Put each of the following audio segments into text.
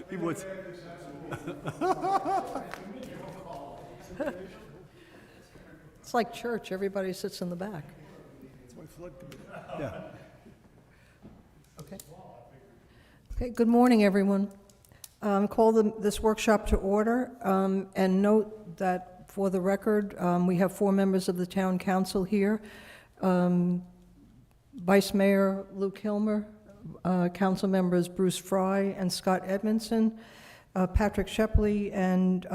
He would. It's like church, everybody sits in the back. That's my flood committee. Yeah. Okay. Okay, good morning, everyone. Call this workshop to order, and note that for the record, we have 4 members of the town council here. Vice Mayor Luke Hilmer, council members Bruce Fry and Scott Edmondson, Patrick Shepley and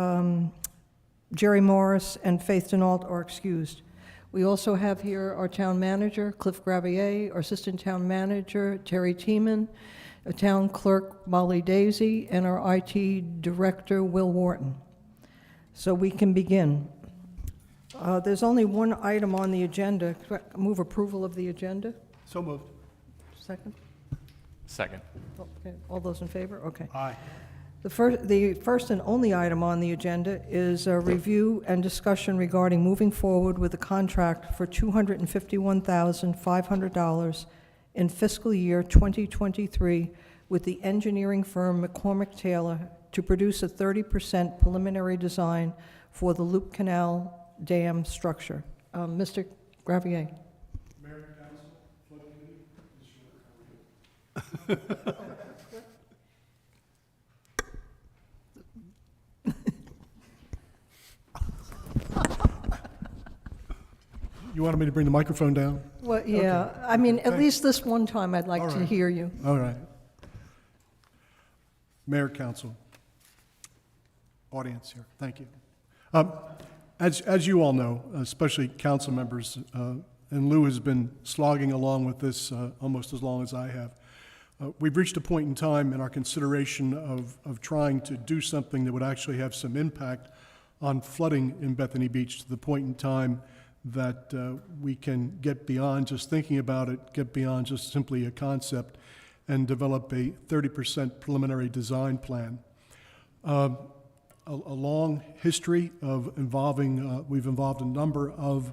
Jerry Morris and Faith Denault are excused. We also have here our town manager, Cliff Gravier, our assistant town manager, Terry Tiemann, our town clerk, Molly Daisy, and our IT director, Will Wharton. So we can begin. There's only one item on the agenda. Move approval of the agenda. So moved. Second? Second. Okay. All those in favor? Okay. Aye. The first and only item on the agenda is a review and discussion regarding moving forward with a contract for $251,500 in fiscal year 2023 with the engineering firm Mccormick Taylor to produce a 30% preliminary design for the Loop Canal Dam structure. Mr. Gravier. Mayor, Council, Flood Committee, Mr. You wanted me to bring the microphone down? Well, yeah, Okay. I mean, at Okay. least this one time I'd like All to right. hear you. All right. Mayor, Council, audience here, thank you. As you all know, especially council members, and Lou has been slogging along with this almost as long as I have. We've reached a point in time in our consideration of trying to do something that would actually have some impact on flooding in Bethany Beach to the point in time that we can get beyond just thinking about it, get beyond just simply a concept, and develop a 30% preliminary design plan. A long history of involving, we've involved a number of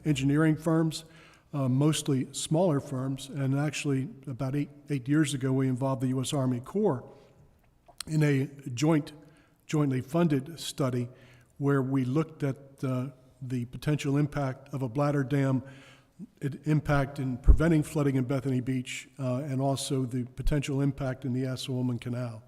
engineering firms, mostly smaller firms, and actually about eight years ago we involved the U.S. Army Corps in a jointly funded study where we looked at the potential impact of a bladder dam, impact in preventing flooding in Bethany Beach, and also the potential impact in the Assawoman Canal.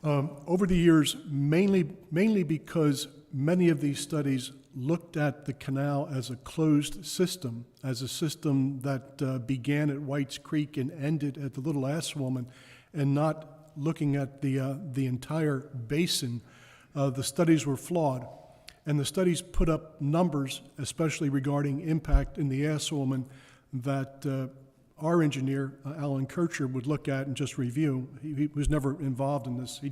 Over the years, mainly because many of these studies looked at the canal as a closed system, as a system that began at White's Creek and ended at the Little Assawoman, and not looking at the entire basin, the studies were flawed. And the studies put up numbers, especially regarding impact in the Assawoman, that our engineer, Alan Kircher, would look at and just review. He was never involved in this.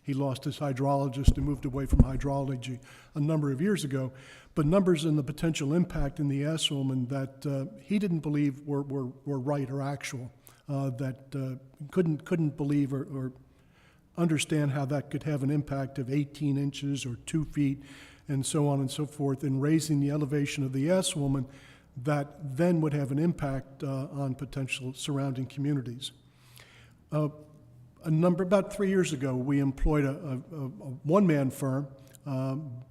He lost his hydrologist and moved away from hydrology a number of years ago. But numbers in the potential impact in the Assawoman that he didn't believe were right or actual, that couldn't believe or understand how that could have an impact of 18 inches or 2 feet, and so on and so forth, in raising the elevation of the Assawoman that then would have an impact on potential surrounding communities. About 3 years ago, we employed a one-man firm,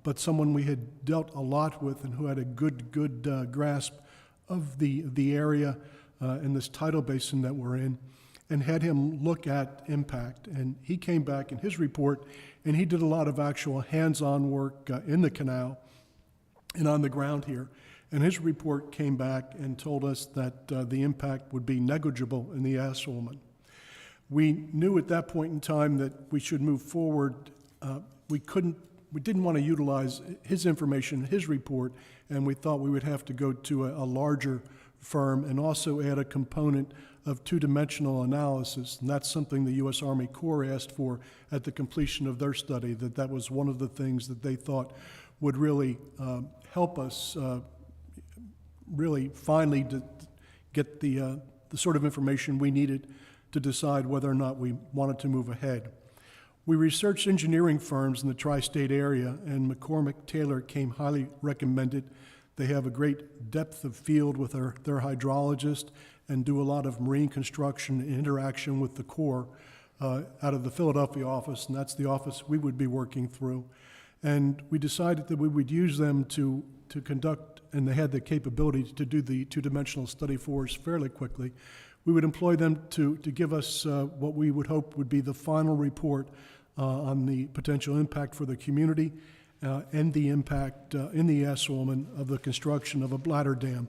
but someone we had dealt a lot with and who had a good grasp of the area in this tidal basin that we're in, and had him look at impact. And he came back in his report, and he did a lot of actual hands-on work in the canal and on the ground here. And his report came back and told us that the impact would be negligible in the Assawoman. We knew at that point in time that we should move forward. We didn't want to utilize his information, his report, and we thought we would have to go to a larger firm and also add a component of two-dimensional analysis. And that's something the U.S. Army Corps asked for at the completion of their study, that was one of the things that they thought would really help us really finally to get the sort of information we needed to decide whether or not we wanted to move ahead. We researched engineering firms in the tri-state area, and McCormick Taylor came highly recommended. They have a great depth of field with their hydrologist and do a lot of marine construction and interaction with the Corps. out of the Philadelphia office, and that's the office we would be working through. And we decided that we would use them to conduct, and they had the capability to do the two-dimensional study for us fairly quickly. We would employ them to give us what we would hope would be the final report on the potential impact for the community and the impact in the Assaulman of the construction of a bladder dam.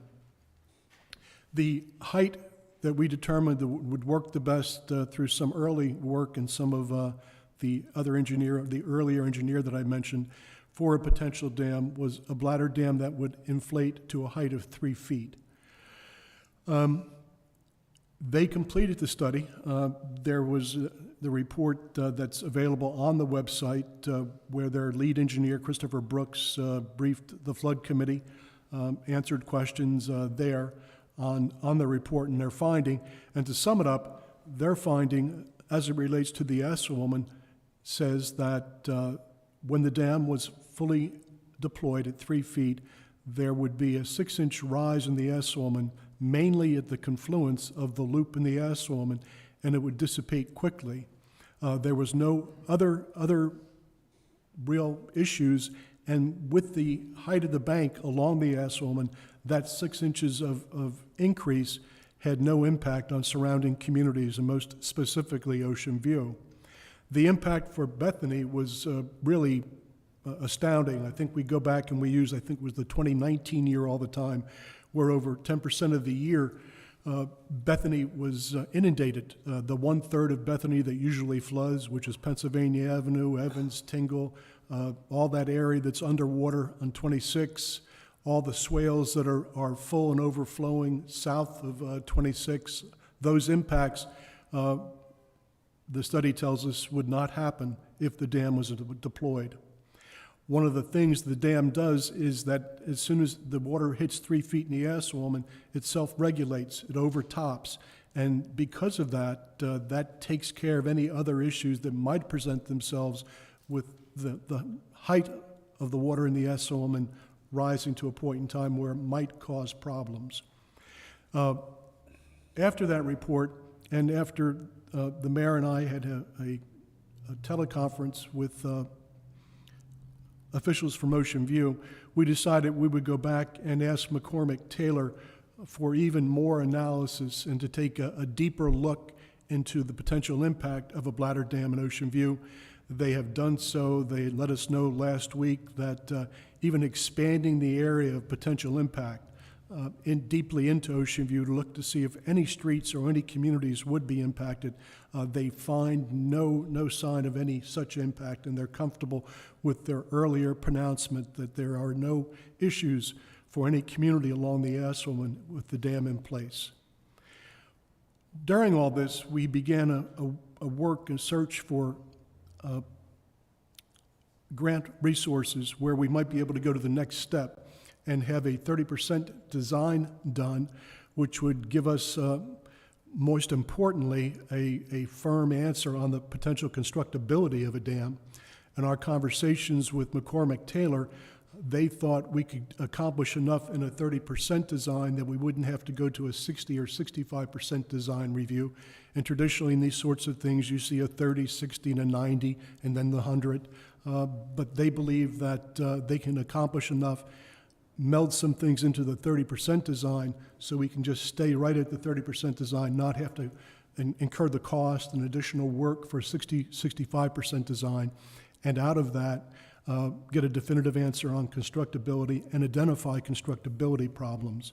The height that we determined that would work the best through some early work and some of the earlier engineer that I mentioned for a potential dam was a bladder dam that would inflate to a height of 3 feet. They completed the study. There was the report that's available on the website where their lead engineer, Christopher Brooks, briefed the flood committee, answered questions there on the report and their finding. And to sum it up, their finding, as it relates to the Assaulman, says that when the dam was fully deployed at 3 feet, there would be a 6-inch rise in the Assaulman, mainly at the confluence of the loop in the Assaulman, and it would dissipate quickly. There was no other real issues, and with the height of the bank along the Assaulman, that 6 inches of increase had no impact on surrounding communities, and most specifically Ocean View. The impact for Bethany was really astounding. I think we go back and we use, I think it was the 2019 year all the time, where over 10% of the year Bethany was inundated. The 1/3 of Bethany that usually floods, which is Pennsylvania Avenue, Evans, Tingle, all that area that's underwater on 26, all the swales that are full and overflowing south of 26, those impacts, the study tells us, would not happen if the dam was deployed. One of the things the dam does is that as soon as the water hits 3 feet in the Assaulman, it self-regulates, it overtops. And because of that, that takes care of any other issues that might present themselves with the height of the water in the Assaulman rising to a point in time where it might cause problems. After that report, and after the mayor and I had a teleconference with officials from Ocean View, we decided we would go back and ask Mccormick Taylor for even more analysis and to take a deeper look into the potential impact of a bladder dam in Ocean View. They have done so. They let us know last week that even expanding the area of potential impact deeply into Ocean View to look to see if any streets or any communities would be impacted, they find no sign of any such impact, and they're comfortable with their earlier pronouncement that there are no issues for any community along the Assaulman with the dam in place. During all this, we began a work and search for grant resources where we might be able to go to the next step and have a 30% design done, which would give us, most importantly, a firm answer on the potential constructability of a dam. In our conversations with Mccormick Taylor, they thought we could accomplish enough in a 30% design that we wouldn't have to go to a 60 or 65% design review. And traditionally in these sorts of things, you see a 30, 60, and a 90, and then the 100. But they believe that they can accomplish enough, meld some things into the 30% design so we can just stay right at the 30% design, not have to incur the cost and additional work for 60, 65% design. And out of that, get a definitive answer on constructability and identify constructability problems.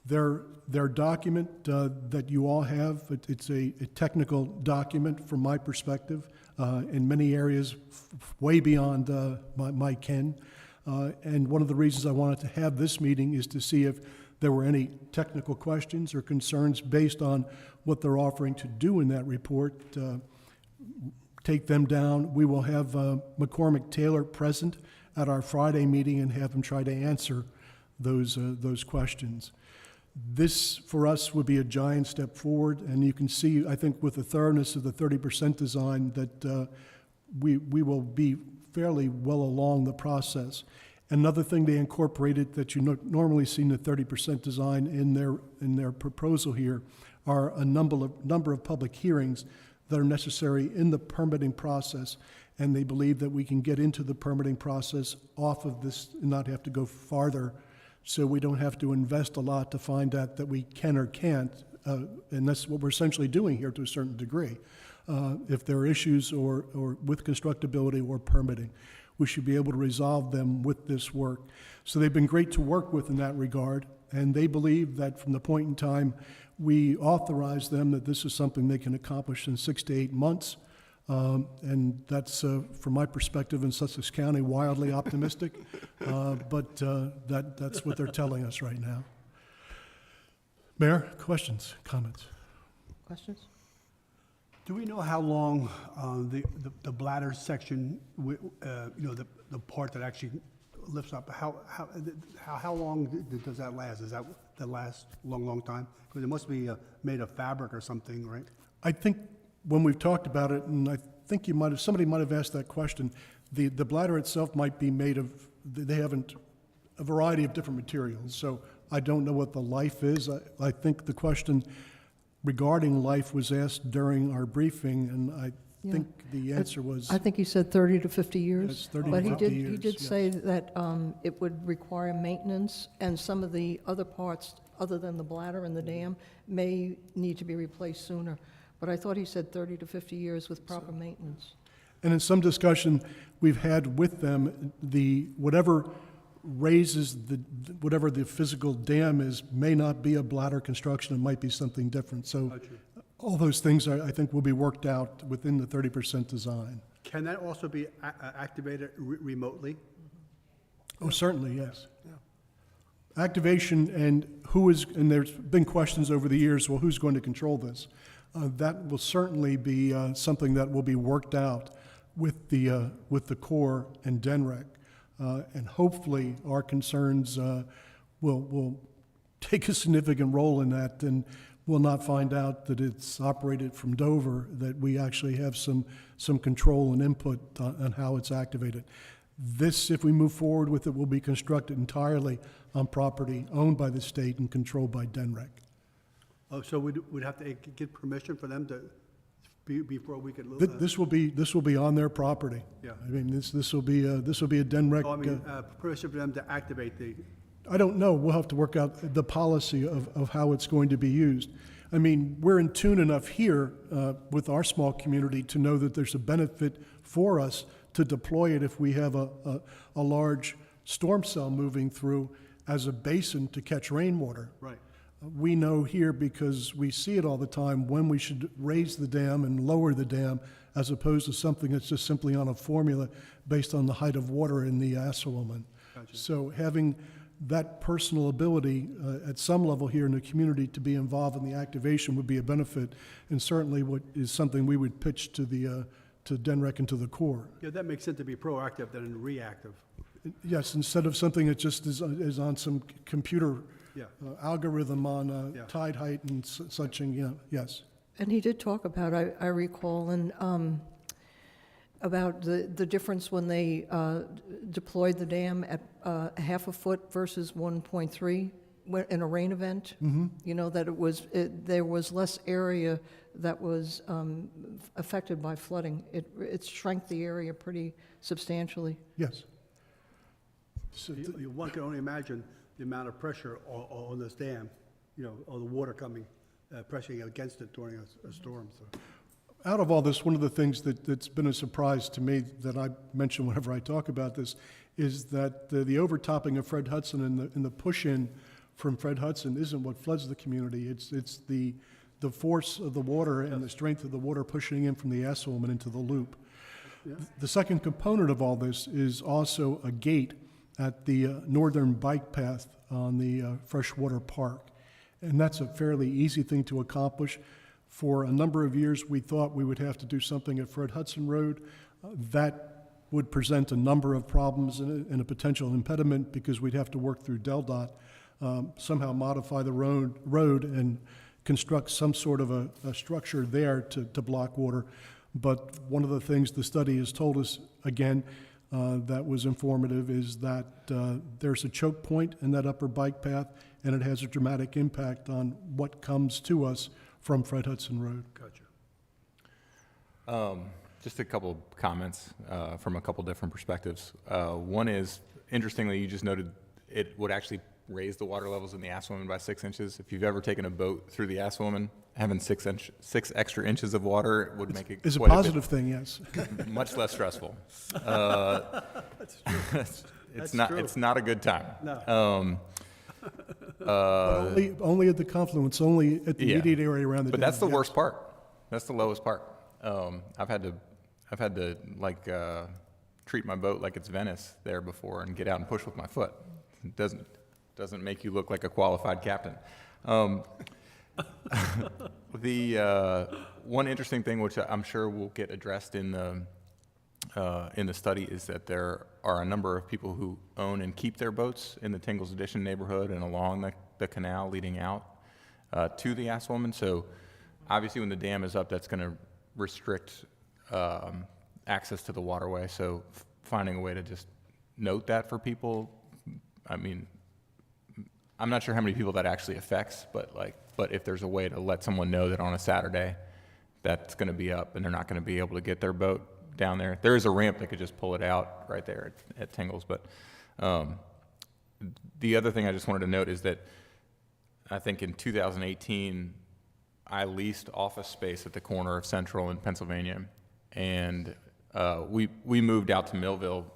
Their document that you all have, it's a technical document from my perspective, in many areas way beyond my ken. And one of the reasons I wanted to have this meeting is to see if there were any technical questions or concerns based on what they're offering to do in that report. Take them down. We will have McCormick Taylor present at our Friday meeting and have him try to answer those questions. This, for us, would be a giant step forward, and you can see, I think, with the thoroughness of the 30% design that we will be fairly well along the process. Another thing they incorporated that you normally see in the 30% design in their proposal here are a number of public hearings that are necessary in the permitting process, and they believe that we can get into the permitting process off of this and not have to go farther, so we don't have to invest a lot to find out that we can or can't, and that's what we're essentially doing here to a certain degree. If there are issues or with constructability or permitting, we should be able to resolve them with this work. So they've been great to work with in that regard, and they believe that from the point in time we authorize them that this is something they can accomplish in 6 to 8 months. And that's, from my perspective in Sussex County, wildly optimistic, but that's what they're telling us right now. Mayor, questions, comments? Questions? Do we know how long the bladder section, the part that actually lifts up, how long does that last? Does that last a long time? Because it must be made of fabric or something, right? I think when we've talked about it, and I think somebody might have asked that question, the bladder itself might be made of, they haven't, a variety of different materials, so I don't know what the life is. I think the question regarding life was asked during our briefing, and I think the answer was... I think he said 30 to 50 years. Yes, 30 to But 50 he years, did yes. say that it would require maintenance, and some of the other parts, other than the bladder and the dam, may need to be replaced sooner. But I thought he said 30 to 50 years with proper maintenance. And in some discussion we've had with them, whatever raises whatever the physical dam is may not be a bladder construction, it might be something different. So all those things I think will be worked out within the 30% design. Can that also be activated remotely? Oh, certainly, yes. Activation and and there's been questions over the years, well, who's going to control this? That will certainly be something that will be worked out with the Corps and DENREC. And hopefully our concerns will take a significant role in that, and we'll not find out that it's operated from Dover, that we actually have some control and input on how it's activated. This, if we move forward with it, will be constructed entirely on property owned by the state and controlled by DENREC. Oh, so we'd have to get permission for them to, before we could... This will be on their property. Yeah. I mean, this will be a DENREC. I mean, permission for them to activate the... I don't know. We'll have to work out the policy of how it's going to be used. I mean, we're in tune enough here with our small community to know that there's a benefit for us to deploy it if we have a large storm cell moving through as a basin to catch rainwater. Right. We know here, because we see it all the time, when we should raise the dam and lower the dam, as opposed to something that's just simply on a formula based on the height of water in the Assawoman. Gotcha. So having that personal ability at some level here in the community to be involved in the activation would be a benefit, and certainly what is something we would pitch to DENREC and to the Corps. Yeah, that makes sense to be proactive than reactive. Yes, instead of something that just is on some computer Yeah. algorithm on Yeah. tide height and such, and, yes. And he did talk about, I recall, and about the difference when they deployed the dam at half a foot versus 1.3 in a rain event. Mm-hmm. You know, that there was less area that was affected by flooding. It shrank the area pretty substantially. Yes. So One can only imagine the amount of pressure on this dam, or the water coming, pressing against it during a storm, so. out of all this, one of the things that's been a surprise to me that I mention whenever I talk about this is that the overtopping of Fred Hudson and the push-in from Fred Hudson isn't what floods the community. It's the force of the water and the strength of the water pushing in from the Assawoman into the loop. Yeah. The second component of all this is also a gate at the northern bike path on the Freshwater Park. And that's a fairly easy thing to accomplish. For a number of years, we thought we would have to do something at Fred Hudson Road. That would present a number of problems and a potential impediment, because we'd have to work through DelDOT, somehow modify the road and construct some sort of a structure there to block water. But one of the things the study has told us, again, that was informative, is that there's a choke point in that upper bike path, and it has a dramatic impact on what comes to us from Fred Hudson Road. Gotcha. Just a couple comments from a couple different perspectives. One is, interestingly, you just noted it would actually raise the water levels in the Asswoman by 6 inches. If you've ever taken a boat through the Asswoman, having 6 extra inches of water would make it It's a quite positive thing, yes. much less stressful. That's true. It's not a good time. No. Only at the confluence, only at the Yeah. immediate area around the dam. But that's the yes. worst part. That's the lowest part. I've had to like treat my boat like it's Venice there before and get out and push with my foot. It doesn't make you look like a qualified captain. The one interesting thing, which I'm sure will get addressed in the study, is that there are a number of people who own and keep their boats in the Tingles Addition neighborhood and along the canal leading out to the Asswoman. So obviously when the dam is up, that's going to restrict access to the waterway. So finding a way to just note that for people, I mean, I'm not sure how many people that actually affects, but if there's a way to let someone know that on a Saturday that's going to be up and they're not going to be able to get their boat down there. There is a ramp that could just pull it out right there at Tingles. But the other thing I just wanted to note is that I think in 2018, I leased office space at the corner of Central and Pennsylvania, and we moved out to Millville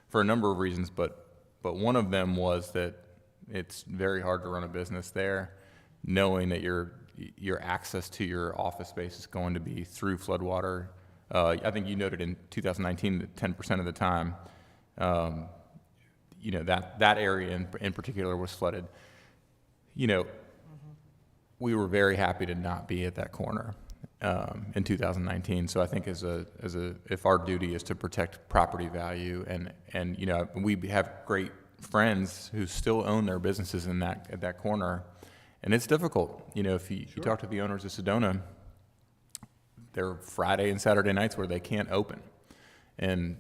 for a number of reasons, but one of them was that it's very hard to run a business there, knowing that your access to your office space is going to be through floodwater. I think you noted in 2019 that 10% of the time, that area in particular was flooded. We were very happy to not be at that corner in 2019. So I think if our duty is to protect property value, and we have great friends who still own their businesses at that corner, and it's difficult. If you talk to the owners of Sedona, there are Friday and Saturday nights where they can't open, and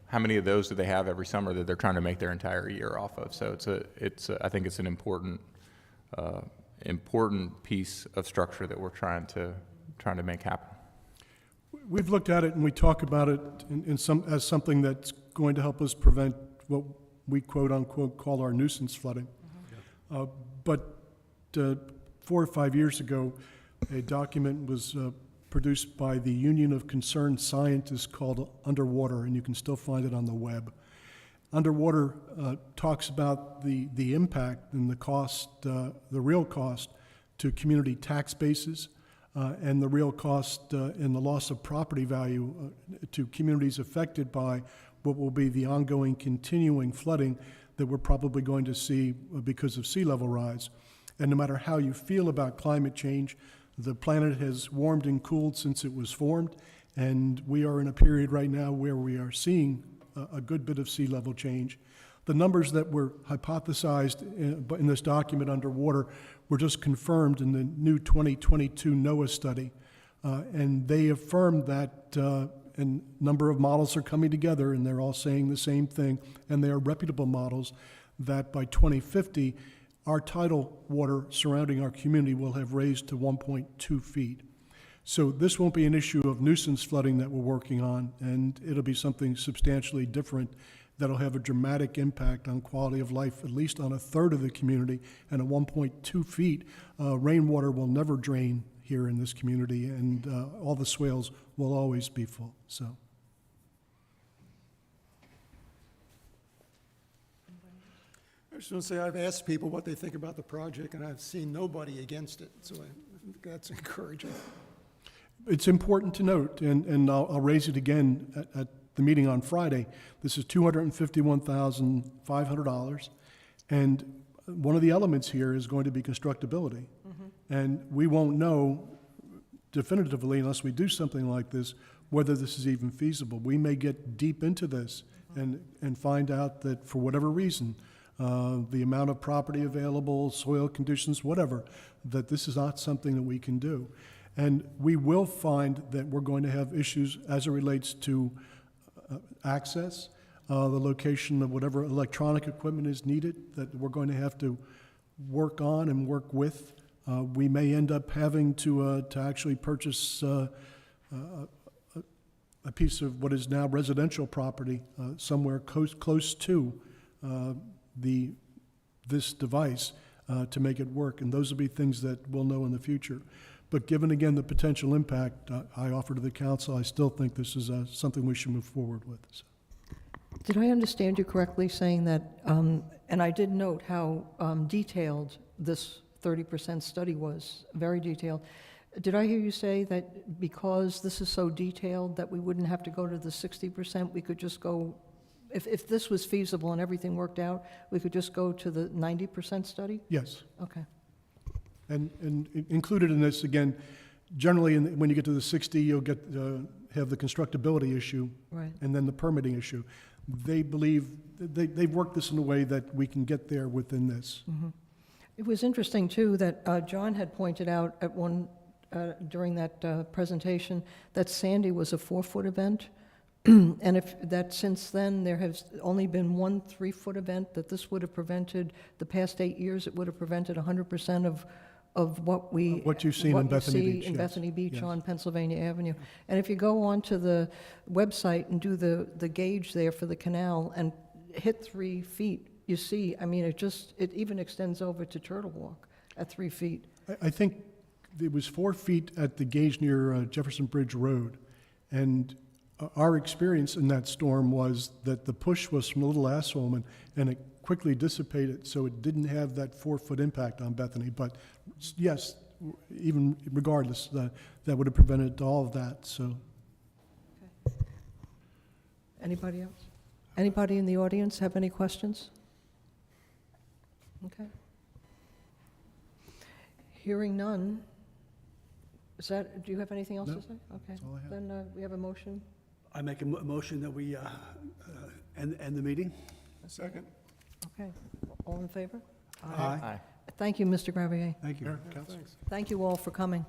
how many of those do they have every summer that they're trying to make their entire year off of? So I think it's an important piece of structure that we're trying to make happen. We've looked at it and we talk about it as something that's going to help us prevent what we quote unquote call our nuisance flooding. But 4 or 5 years ago, a document was produced by the Union of Concerned Scientists called Underwater, and you can still find it on the web. Underwater talks about the impact and the cost, the real cost to community tax bases, and the real cost in the loss of property value to communities affected by what will be the ongoing, continuing flooding that we're probably going to see because of sea level rise. And no matter how you feel about climate change, the planet has warmed and cooled since it was formed, and we are in a period right now where we are seeing a good bit of sea level change. The numbers that were hypothesized in this document Underwater were just confirmed in the new 2022 NOAA study, and they affirmed that a number of models are coming together, and they're all saying the same thing, and they are reputable models, that by 2050, our tidal water surrounding our community will have raised to 1.2 feet. So this won't be an issue of nuisance flooding that we're working on, and it'll be something substantially different that'll have a dramatic impact on quality of life, at least on a third of the community. And at 1.2 feet, rainwater will never drain here in this community, and all the swales will always be full. So. I just want to say I've asked people what they think about the project, and I've seen nobody against it, so I think that's encouraging. It's important to note, and I'll raise it again at the meeting on Friday. This is $251,500, and one of the elements here is going to be constructability. And we won't know definitively, unless we do something like this, whether this is even feasible. We may get deep into this and find out that for whatever reason, the amount of property available, soil conditions, whatever, that this is not something that we can do. And we will find that we're going to have issues as it relates to access, the location of whatever electronic equipment is needed that we're going to have to work on and work with. We may end up having to actually purchase a piece of what is now residential property somewhere close to this device to make it work. And those will be things that we'll know in the future. But given, again, the potential impact I offer to the council, I still think this is something we should move forward with. So. Did I understand you correctly saying that, and I did note how detailed this 30% study was, very detailed. Did I hear you say that because this is so detailed that we wouldn't have to go to the 60%, we could just go, if this was feasible and everything worked out, we could just go to the 90% study? Yes. Okay. And included in this, again, generally when you get to the 60, you'll have the constructability issue Right. and then the permitting issue. They believe, they've worked this in a way that we can get there within this. Mm-hmm. It was interesting, too, that John had pointed out at during that presentation that Sandy was a 4-foot event, and since then there has only been one 3-foot event, that this would have prevented, the past 8 years, it would have prevented 100% of what you've seen in Bethany Beach, in yes. Bethany Beach Yes. on Pennsylvania Avenue. And if you go onto the website and do the gauge there for the canal and hit 3 feet, you see, I mean, it even extends over to Turtle Walk at 3 feet. I think it was 4 feet at the gauge near Jefferson Bridge Road. And our experience in that storm was that the push was from a little asphalt and it quickly dissipated, so it didn't have that 4-foot impact on Bethany. But yes, even regardless, that would have prevented all of that. So, Anybody else? Anybody in the audience have any questions? Okay. Hearing none. Do you have anything else No, to say? Okay. that's all I have. Then we have a motion. I make a motion that we end the meeting. A second. Okay. All in favor? Aye. Thank you, Mr. Gravier. Thank you. Mayor, Council. Thanks. Thank you all for coming.